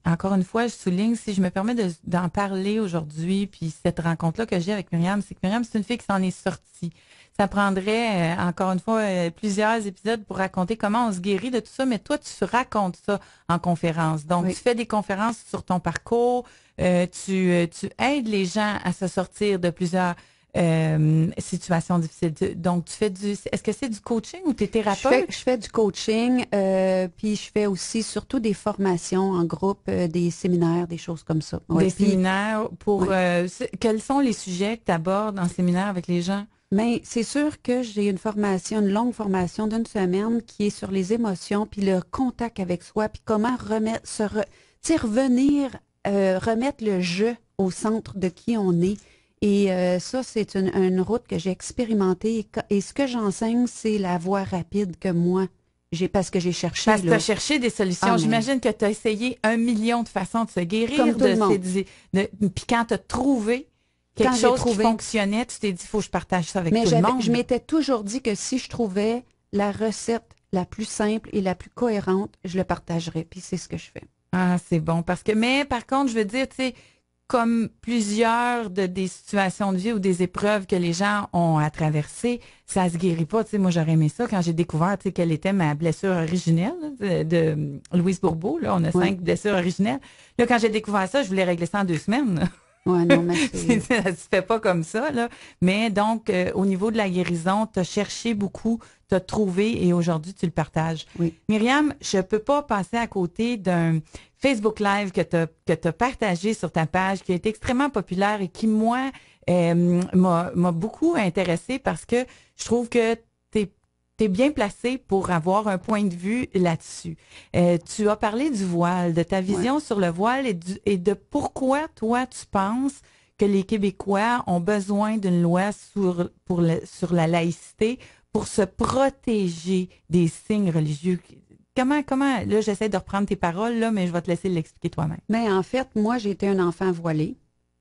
encore une fois, je souligne, si je me permets d'en parler aujourd'hui, puis cette rencontre-là que j'ai avec Myriam, c'est que Myriam, c'est une fille qui s'en est sortie. Ça prendrait, encore une fois, plusieurs épisodes pour raconter comment on se guérit de tout ça, mais toi, tu racontes ça en conférence. Donc, tu fais des conférences sur ton parcours, tu aides les gens à se sortir de plusieurs situations difficiles. Donc, tu fais est-ce que c'est du coaching ou tu es thérapeute? Je fais du coaching, puis je fais aussi surtout des formations en groupe, des séminaires, des choses comme ça. Des séminaires pour... quels sont les sujets que tu abordes en séminaire avec les gens? Mais c'est sûr que j'ai une longue formation d'une semaine qui est sur les émotions, puis le contact avec soi, puis comment remettre le je au centre de qui on est. Et ça, c'est une route que j'ai expérimentée. Et ce que j'enseigne, c'est la voie rapide que moi, parce que j'ai cherché. Parce que tu as cherché des solutions. J'imagine que tu as essayé 1 million de façons de se guérir. Comme tout le monde. Puis quand tu as trouvé quelque quand j'ai chose trouvé... qui fonctionnait, tu t'es dit, il faut que je partage ça avec Mais tout le monde. je m'étais toujours dit que si je trouvais la recette la plus simple et la plus cohérente, je le partagerais. Puis c'est ce que je fais. Ah, c'est bon. Mais par contre, je veux dire, tu sais, comme plusieurs des situations de vie ou des épreuves que les gens ont à traverser, ça se guérit pas. Tu sais, moi, j'aurais aimé ça quand j'ai découvert, tu sais, quelle était ma blessure originelle là, de Louise Bourbeau. Là, on a 5 blessures originelles. Là, quand j'ai découvert ça, je voulais régler ça en 2 semaines. Là. Ouais, non, mais Ça se fait pas comme ça, là. Mais donc, au niveau de la guérison, tu as cherché beaucoup, tu as trouvé et aujourd'hui, tu le partages. Oui. Myriam, je peux pas passer à côté d'un Facebook Live que tu as partagé sur ta page, qui a été extrêmement populaire et qui, moi, m'a beaucoup intéressée parce que je trouve que tu es bien placé pour avoir un point de vue là-dessus. Tu as parlé du voile, de ta vision sur le voile et de pourquoi, toi, tu penses que les Québécois ont besoin d'une loi sur la laïcité pour se protéger des signes religieux. Comment, là, j'essaie de reprendre tes paroles, là, mais je vais te laisser l'expliquer toi-même. Mais en fait, moi, j'ai été un enfant voilé.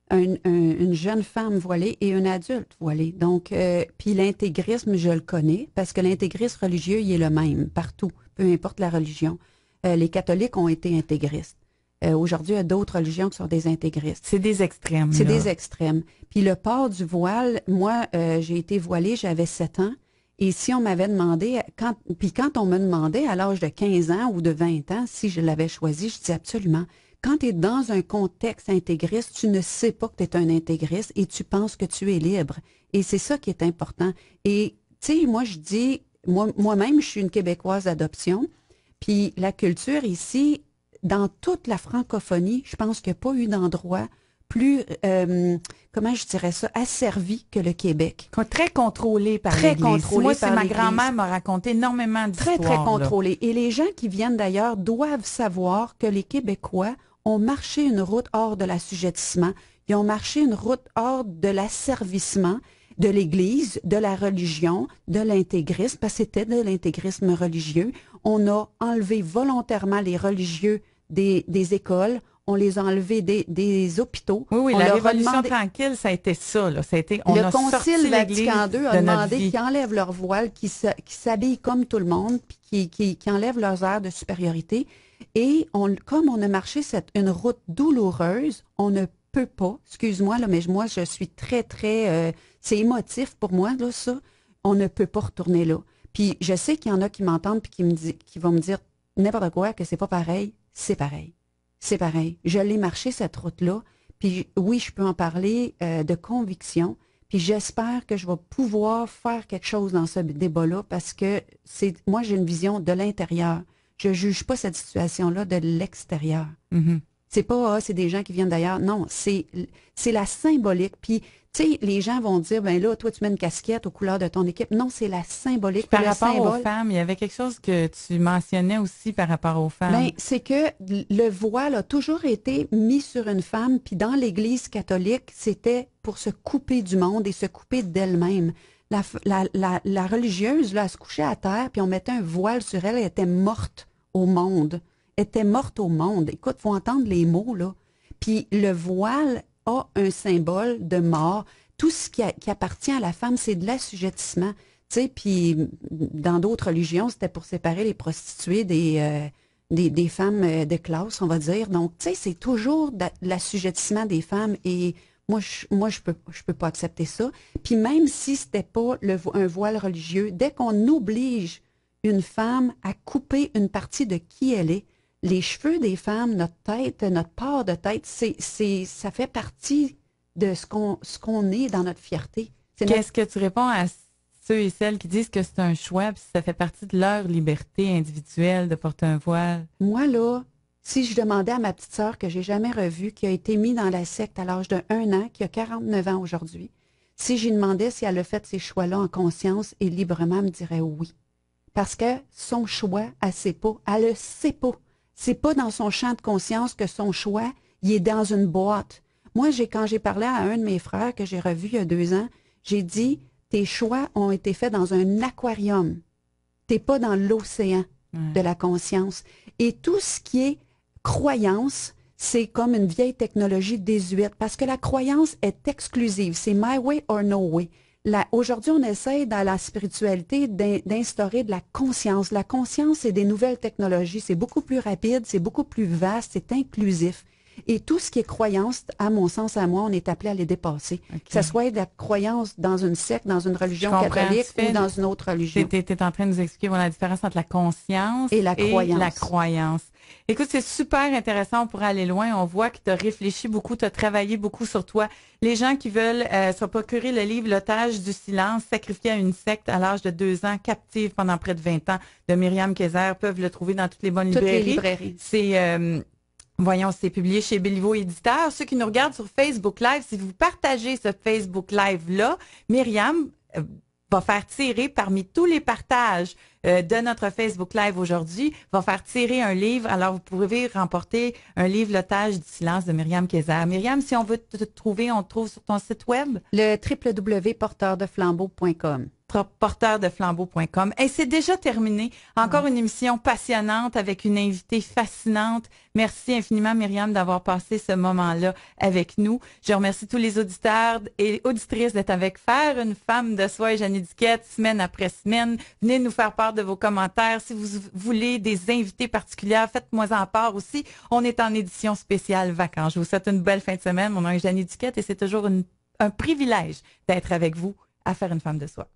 Une jeune femme voilée et un adulte voilé. Donc, puis l'intégrisme, je le connais, parce que l'intégrisme religieux, il est le même partout, peu importe la religion. Les catholiques ont été intégristes. Aujourd'hui, il y a d'autres religions qui sont des intégristes. C'est des extrêmes. C'est des extrêmes. Puis le port du voile, moi, j'ai été voilée, j'avais 7 ans. Et si on m'avait demandé, quand on me demandait à l'âge de 15 ans ou de 20 ans si je l'avais choisi, je dis absolument. Quand tu es dans un contexte intégriste, tu ne sais pas que tu es un intégriste et tu penses que tu es libre. Et c'est ça qui est important. Et, tu sais, moi, je dis, moi-même, je suis une Québécoise d'adoption. Puis la culture ici, dans toute la francophonie, je pense qu'il n'y a pas eu d'endroit plus, comment je dirais ça, asservi que le Québec. Très contrôlé par l'Église. Très contrôlé. Moi, c'est ma grand-mère m'a raconté énormément d'histoires. Très, très contrôlé. Et les gens qui viennent d'ailleurs doivent savoir que les Québécois ont marché une route hors de l'assujettissement. Ils ont marché une route hors de l'asservissement de l'Église, de la religion, de l'intégrisme, parce que c'était de l'intégrisme religieux. On a enlevé volontairement les religieux des écoles. On les a enlevés des hôpitaux. Oui, on la Révolution tranquille, ça a été ça. Là. Ça a été, le Concile Vatican II a demandé qu'ils enlèvent leur voile, qu'ils s'habillent comme tout le monde, puis qu'ils enlèvent leurs airs de supériorité. Et comme on a marché une route douloureuse, on ne peut pas, excuse-moi, là, mais moi, je suis très, très... c'est émotif pour moi, là, ça. On ne peut pas retourner là. Puis je sais qu'il y en a qui m'entendent puis qui vont me dire n'importe quoi, que c'est pas pareil. C'est pareil. C'est pareil. Je l'ai marché, cette route-là. Puis oui, je peux en parler de conviction. Puis j'espère que je vais pouvoir faire quelque chose dans ce débat-là parce que moi, j'ai une vision de l'intérieur. Je juge pas cette situation-là de l'extérieur. Mm-hmm. C'est pas, c'est des gens qui viennent d'ailleurs. Non, c'est la symbolique. Puis, tu sais, les gens vont dire, ben là, toi, tu mets une casquette aux couleurs de ton équipe. Non, c'est la symbolique. Par rapport aux femmes, il y avait quelque chose que tu mentionnais aussi par rapport aux femmes. Ben, c'est que le voile a toujours été mis sur une femme, puis dans l'Église catholique, c'était pour se couper du monde et se couper d'elle-même. La religieuse, là, elle se couchait à terre, puis on mettait un voile sur elle, elle était morte au monde. Était morte au monde. Écoute, faut entendre les mots, là. Puis le voile a un symbole de mort. Tout ce qui appartient à la femme, c'est de l'assujettissement. Tu sais, puis dans d'autres religions, c'était pour séparer les prostituées des femmes de classe, on va dire. Donc, tu sais, c'est toujours de l'assujettissement des femmes et moi, je peux pas accepter ça. Puis même si c'était pas un voile religieux, dès qu'on oblige une femme à couper une partie de qui elle est, les cheveux des femmes, notre tête, notre part de tête, ça fait partie de ce qu'on est dans notre fierté. Qu'est-ce que tu réponds à ceux et celles qui disent que c'est un choix, puis ça fait partie de leur liberté individuelle de porter un voile? Moi, là, si je demandais à ma petite sœur que j'ai jamais revue, qui a été mise dans la secte à l'âge de 1 an, qui a 49 ans aujourd'hui, si j'y demandais si elle a fait ces choix-là en conscience et librement, elle me dirait oui. Parce que son choix, elle sait pas. Elle le sait pas. C'est pas dans son champ de conscience que son choix, il est dans une boîte. Moi, quand j'ai parlé à un de mes frères que j'ai revu il y a 2 ans, j'ai dit, tes choix ont été faits dans un aquarium. T'es pas dans l'océan de la conscience. Et tout ce qui est croyance, c'est comme une vieille technologie désuète parce que la croyance est exclusive. C'est my way or no way. Aujourd'hui, on essaie dans la spiritualité d'instaurer de la conscience. La conscience, c'est des nouvelles technologies. C'est beaucoup plus rapide, c'est beaucoup plus vaste, c'est inclusif. Et tout ce qui est croyance, à mon sens, à moi, on est appelé à les dépasser. Okay. Que ce soit de la croyance dans une secte, dans une religion catholique ou dans une autre religion. Tu es en train de nous expliquer la différence entre la conscience et la croyance. Écoute, c'est super intéressant, on pourrait aller loin. On voit que tu as réfléchi beaucoup, tu as travaillé beaucoup sur toi. Les gens qui veulent se procurer le livre L'otage du silence, sacrifié à une secte à l'âge de 2 ans, captive pendant près de 20 ans, de Myriam Kézère, peuvent le trouver dans toutes les bonnes librairies. Toutes les librairies. C'est... Voyons, c'est publié chez Béliveau Éditeur. Ceux qui nous regardent sur Facebook Live, si vous partagez ce Facebook Live-là, Myriam va faire tirer parmi tous les partages de notre Facebook Live aujourd'hui, va faire tirer un livre. Alors, vous pouvez remporter un livre L'otage du silence de Myriam Kézère. Myriam, si on veut te trouver, on te trouve sur ton site web? Le www.porteurdeflambeau.com. porteurdeflambeau.com. Et c'est déjà terminé. Encore une émission passionnante avec une invitée fascinante. Merci infiniment, Myriam, d'avoir passé ce moment-là avec nous. Je remercie tous les auditeurs et auditrices d'être avec Faire une femme de soi et Jeannie Duquette, semaine après semaine. Venez nous faire part de vos commentaires. Si vous voulez des invités particulières, faites-moi en part aussi. On est en édition spéciale vacances. Je vous souhaite une belle fin de semaine. Mon nom est Jeannie Duquette et c'est toujours un privilège d'être avec vous à Faire une femme de soi.